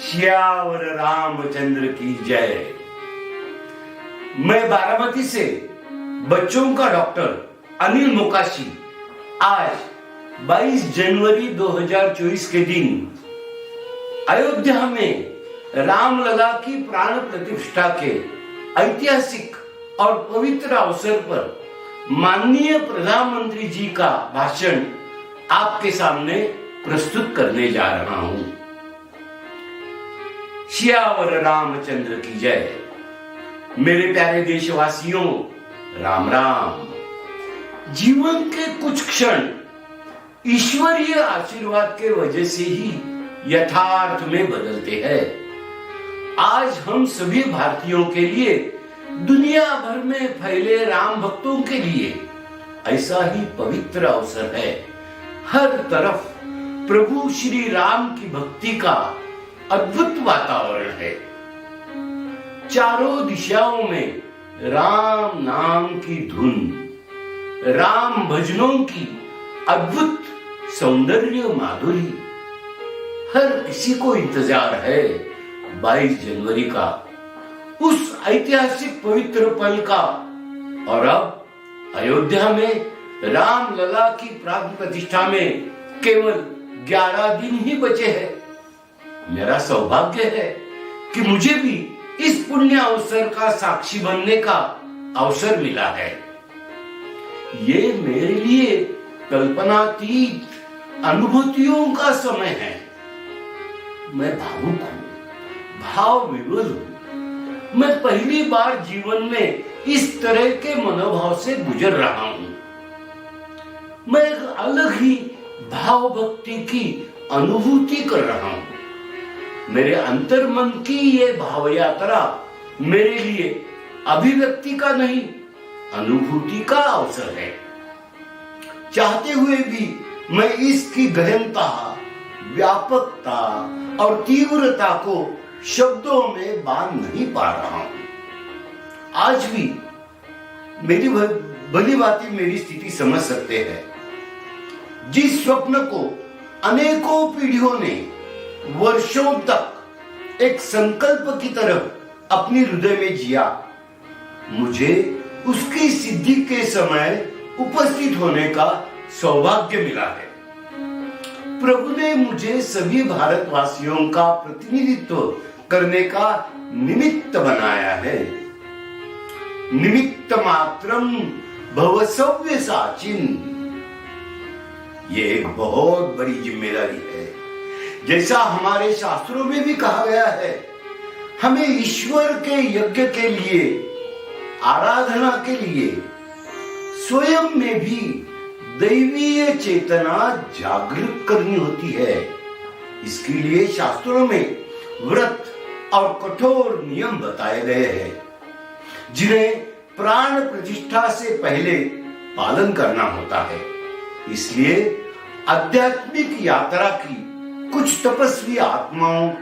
श्यावर रामचंद्र की जय। मैं बारामती से बच्चों का डॉक्टर अनिल मोकाशी आज 22 जनवरी 2024 के दिन अयोध्या में रामलला की प्राण प्रतिष्ठा के ऐतिहासिक और पवित्र अवसर पर माननीय प्रधानमंत्री जी का भाषण आपके सामने प्रस्तुत करने जा रहा हूं। श्यावर रामचंद्र की जय। मेरे प्यारे देशवासियों, राम राम। जीवन के कुछ क्षण ईश्वरीय आशीर्वाद के वजह से ही यथार्थ में बदलते हैं। आज हम सभी भारतीयों के लिए, दुनिया भर में फैले राम भक्तों के लिए ऐसा ही पवित्र अवसर है। हर तरफ प्रभु श्री राम की भक्ति का अद्भुत वातावरण है। चारों दिशाओं में राम नाम की धुन, राम भजनों की अद्भुत सौंदर्य माधुरी। हर किसी को इंतजार है 22 जनवरी का, उस ऐतिहासिक पवित्र पल का। और अब अयोध्या में रामलला की प्राण प्रतिष्ठा में केवल 11 दिन ही बचे हैं। मेरा सौभाग्य है कि मुझे भी इस पुण्य अवसर का साक्षी बनने का अवसर मिला है। ये मेरे लिए कल्पनातीत अनुभूतियों का समय है। मैं भावुक हूं, भाव विवल हूं। मैं पहली बार जीवन में इस तरह के मनोभाव से गुजर रहा हूं। मैं एक अलग ही भाव भक्ति की अनुभूति कर रहा हूं। मेरे अंतर्मन की ये भाव यात्रा मेरे लिए अभिव्यक्ति का नहीं, अनुभूति का अवसर है। चाहते हुए भी मैं इसकी गहनता, व्यापकता और तीव्रता को शब्दों में बांध नहीं पा रहा हूं। आज भी मेरी भली भांति मेरी स्थिति समझ सकते हैं। जिस स्वप्न को अनेकों पीढ़ियों ने वर्षों तक एक संकल्प की तरह अपने हृदय में जिया, मुझे उसकी सिद्धि के समय उपस्थित होने का सौभाग्य मिला है। प्रभु ने मुझे सभी भारतवासियों का प्रतिनिधित्व करने का निमित्त बनाया है। निमित्त मात्रम भव सव्य साचिन। ये एक बहुत बड़ी जिम्मेदारी है। जैसा हमारे शास्त्रों में भी कहा गया है, हमें ईश्वर के यज्ञ के लिए, आराधना के लिए स्वयं में भी दैवीय चेतना जागृत करनी होती है। इसके लिए शास्त्रों में व्रत और कठोर नियम बताए गए हैं, जिन्हें प्राण प्रतिष्ठा से पहले पालन करना होता है। इसलिए आध्यात्मिक यात्रा की कुछ तपस्वी आत्माओं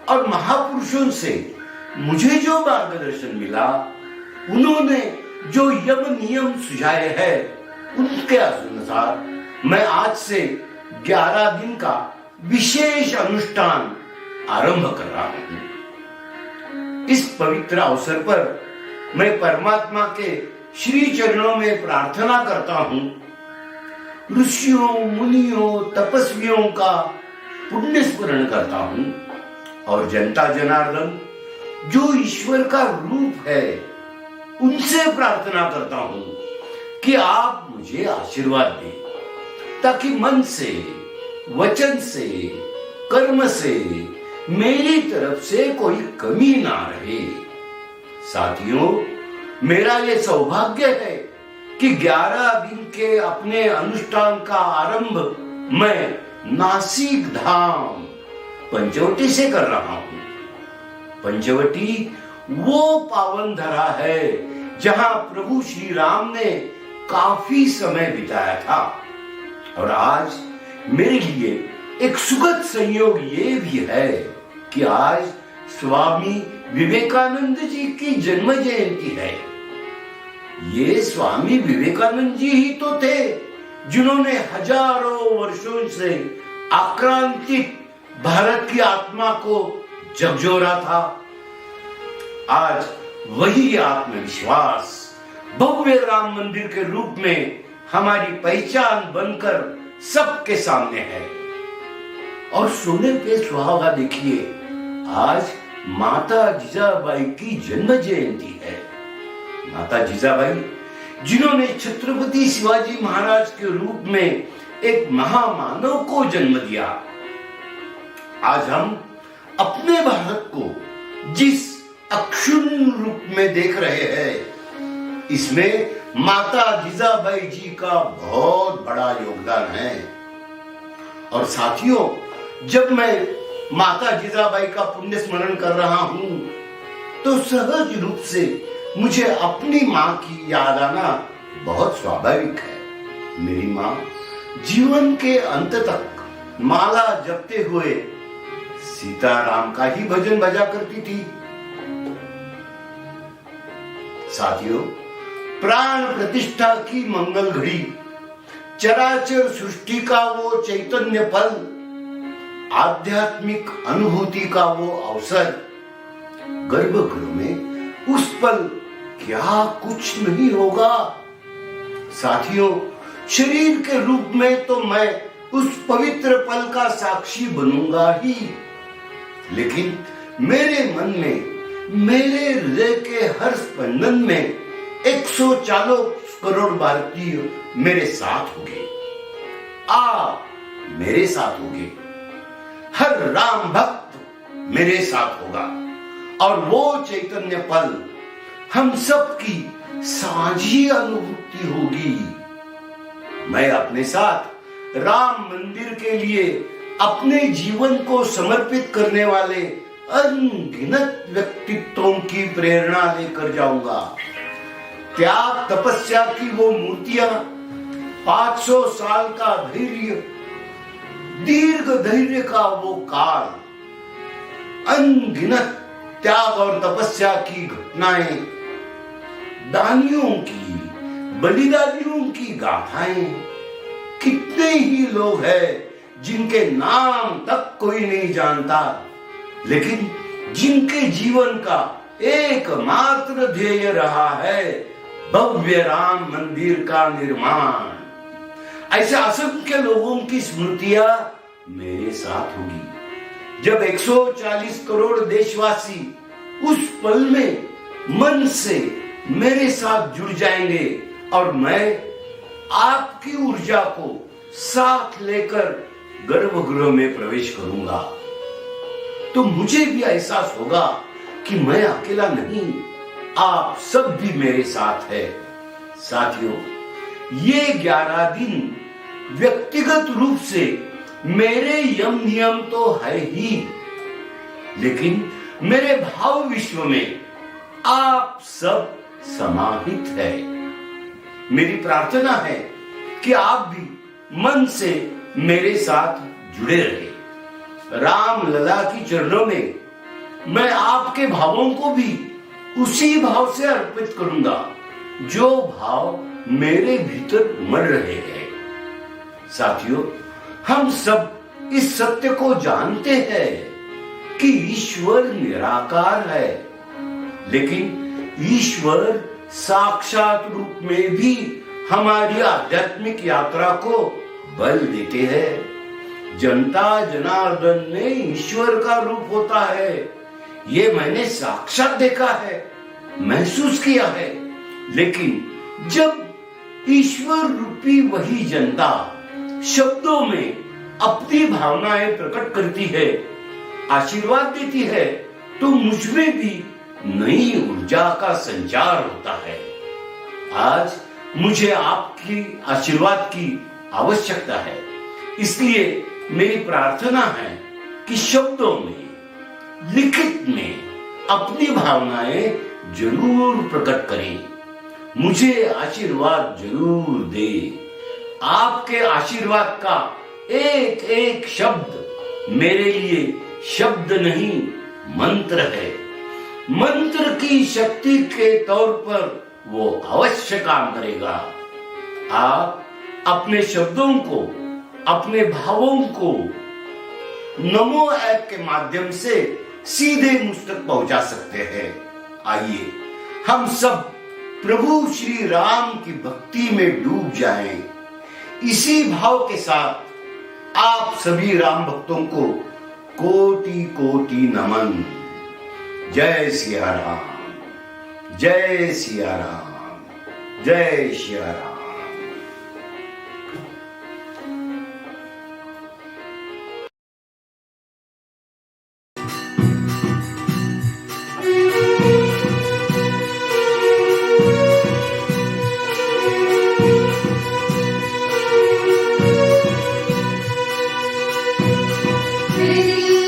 और महापुरुषों से मुझे जो मार्गदर्शन मिला, उन्होंने जो यम नियम सुझाए हैं, उनके अनुसार मैं आज से 11 दिन का विशेष अनुष्ठान आरंभ कर रहा हूं। इस पवित्र अवसर पर मैं परमात्मा के श्री चरणों में प्रार्थना करता हूं, ऋषियों, मुनियों, तपस्वियों का पुण्य स्मरण करता हूं और जनता जनार्दन जो ईश्वर का रूप है, उनसे प्रार्थना करता हूं कि आप मुझे आशीर्वाद दें, ताकि मन से, वचन से, कर्म से मेरी तरफ से कोई कमी ना रहे। साथियों, मेरा ये सौभाग्य है कि 11 दिन के अपने अनुष्ठान का आरंभ मैं नासिक धाम पंचवटी से कर रहा हूं। पंचवटी वो पावन धरा है जहां प्रभु श्री राम ने काफी समय बिताया था। और आज मेरे लिए एक सुखद संयोग ये भी है कि आज स्वामी विवेकानंद जी की जन्म जयंती है। ये स्वामी विवेकानंद जी ही तो थे जिन्होंने हजारों वर्षों से आक्रांतित भारत की आत्मा को झकझोरा था, आज वही आत्मविश्वास भव्य राम मंदिर के रूप में हमारी पहचान बनकर सबके सामने है। और सोने पे सुहागा देखिए, आज माता जीजाबाई की जन्म जयंती है। माता जीजाबाई जिन्होंने छत्रपति शिवाजी महाराज के रूप में एक महामानव को जन्म दिया। आज हम अपने भारत को जिस अक्षुण्ण रूप में देख रहे हैं, इसमें माता जीजाबाई जी का बहुत बड़ा योगदान है। और साथियों, जब मैं माता जीजाबाई का पुण्य स्मरण कर रहा हूं, तो सहज रूप से मुझे अपनी मां की याद आना बहुत स्वाभाविक है। मेरी मां जीवन के अंत तक माला जपते हुए सीताराम का ही भजन बजा करती थी। साथियों, प्राण प्रतिष्ठा की मंगल घड़ी, चराचर सृष्टि का वो चैतन्य पल, आध्यात्मिक अनुभूति का वो अवसर, गर्भगृह में उस पल क्या कुछ नहीं होगा। साथियों, शरीर के रूप में तो मैं उस पवित्र पल का साक्षी बनूंगा ही, लेकिन मेरे मन में, मेरे हृदय के हर स्पंदन में 140 करोड़ भारतीय मेरे साथ होंगे। आप मेरे साथ होंगे, हर राम भक्त मेरे साथ होगा, और वो चैतन्य पल हम सबकी साझी अनुभूति होगी। मैं अपने साथ राम मंदिर के लिए अपने जीवन को समर्पित करने वाले अनगिनत व्यक्तित्वों की प्रेरणा लेकर जाऊंगा। त्याग तपस्या की वो मूर्तियां, 500 साल का धैर्य, दीर्घ धैर्य का वो काल, अनगिनत त्याग और तपस्या की घटनाएं, दानियों की, बलिदानियों की गाथाएं, कितने ही लोग हैं जिनके नाम तक कोई नहीं जानता, लेकिन जिनके जीवन का एकमात्र ध्येय रहा है भव्य राम मंदिर का निर्माण। ऐसे असंख्य लोगों की स्मृतियां मेरे साथ होगी जब 140 करोड़ देशवासी उस पल में मन से मेरे साथ जुड़ जाएंगे, और मैं आपकी ऊर्जा को साथ लेकर गर्भगृह में प्रवेश करूंगा। तो मुझे भी एहसास होगा कि मैं अकेला नहीं, आप सब भी मेरे साथ है। साथियों, ये 11 दिन व्यक्तिगत रूप से मेरे यम नियम तो है ही, लेकिन मेरे भाव विश्व में आप सब समाहित है। मेरी प्रार्थना है कि आप भी मन से मेरे साथ जुड़े रहे। राम लला की चरणों में मैं आपके भावों को भी उसी भाव से अर्पित करूंगा जो भाव मेरे भीतर उमड़ रहे हैं। साथियों, हम सब इस सत्य को जानते हैं कि ईश्वर निराकार है, लेकिन ईश्वर साक्षात रूप में भी हमारी आध्यात्मिक यात्रा को बल देते हैं। जनता जनार्दन में ईश्वर का रूप होता है, ये मैंने साक्षात देखा है, महसूस किया है। लेकिन जब ईश्वर रूपी वही जनता शब्दों में अपनी भावनाएं प्रकट करती है, आशीर्वाद देती है, तो मुझमें भी नई ऊर्जा का संचार होता है। आज मुझे आपकी आशीर्वाद की आवश्यकता है, इसलिए मेरी प्रार्थना है कि शब्दों में, लिखित में अपनी भावनाएं जरूर प्रकट करें, मुझे आशीर्वाद जरूर दे। आपके आशीर्वाद का एक एक शब्द मेरे लिए शब्द नहीं, मंत्र है। मंत्र की शक्ति के तौर पर वो अवश्य काम करेगा। आप अपने शब्दों को, अपने भावों को नमो ऐप के माध्यम से सीधे मुझ तक पहुंचा सकते हैं। आइए हम सब प्रभु श्री राम की भक्ति में डूब जाएं। इसी भाव के साथ आप सभी राम भक्तों को कोटि कोटि नमन। जय सिया राम, जय सिया राम, जय सिया राम। Ready